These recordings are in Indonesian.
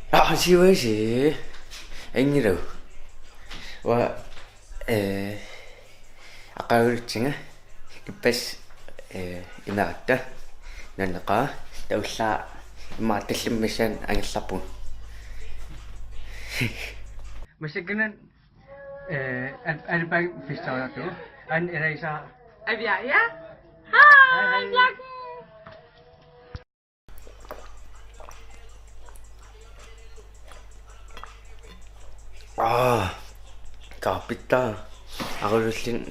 Siwasi engiro wa aqaulutsinga ippas inaata nanaqa taulla imaatallimmisan angerlarpun Masakkanan alpag fistawatu an eraisa Abia ya? Hai, Jack. Kapita aqulullin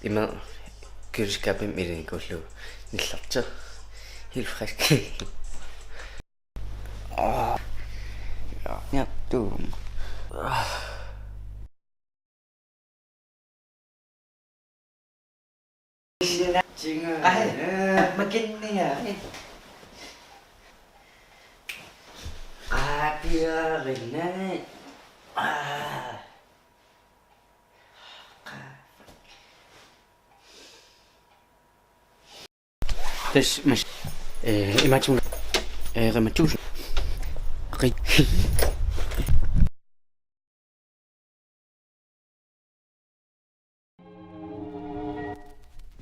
ima kylskapim ilinkullu nillarta helt frisk ja du makinniya rinne بس مش ما تقول ما تقول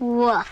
Woof.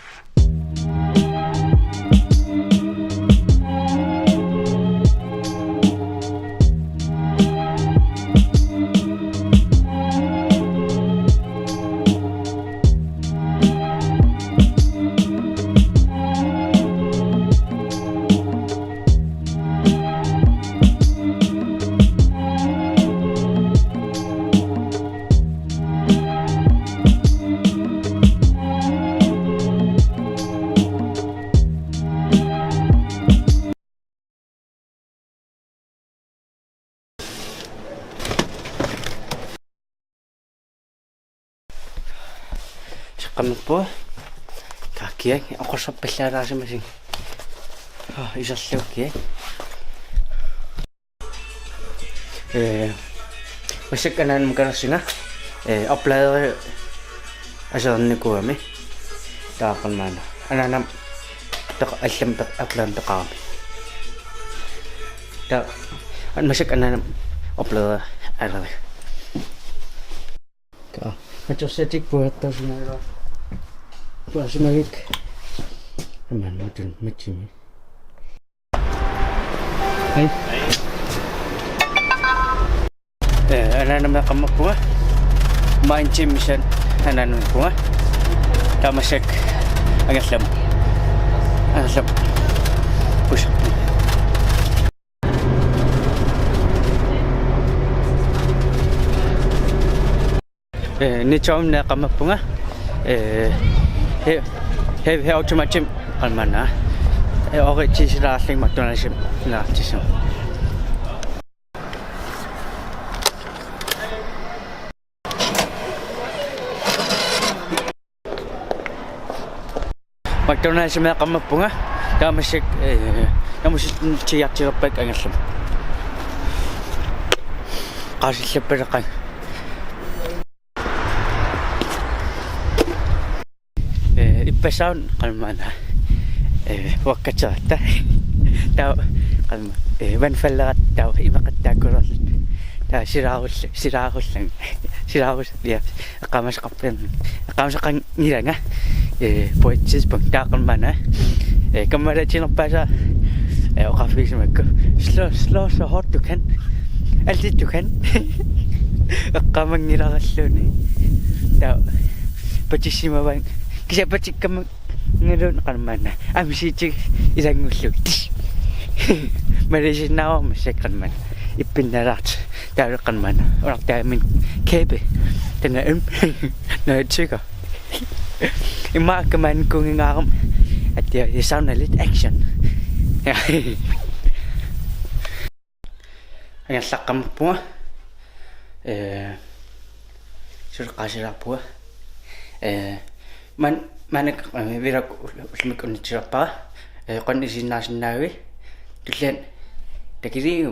Qamappu kakiak oqorsorpallaaraasimasing isarluukkiak masakkanaan mukarassinga oplaaderi asernikuami taaqalmaana ananam allam aplaan taqaami ta masakkanaan oplaaderi alari ka matussatik puhattasunara Puasimagik. Aman matun macam. Hai. Anak nama kamu pun, main mission anak nama pun, kamu sek agak lem, push. Ni cuma nak kamu pun he automatic almana ore tisraasling McDonald's naartisum McDonald's me qamappunga taamasik namusit tiartirpak angerlum qaasillappareqan Ippasaun qalmana wakkataata tau qalma vanfallarat tau imaqattaakkulerlut ta siraarullang ya qamasaqan ngilanga på et tidspunkt der qalmana kommer der til at passe oqafiismakku slå så hårdt du kan alt det du kan qamangilaralluni ta patissimavang Kisah kamu ngerun kan mana? Amsi cik isang mulut. Malaysia nawa masih kan mana? Ipin darat dari kan mana? Orang dah min kebe. Tena na cika. Ima keman kung ngam. At ya sound a little action. Ang sakam po. Sur kasira po. Mana virak ulmik unitsirappa qannisinnaarsinnaagi tullan takiri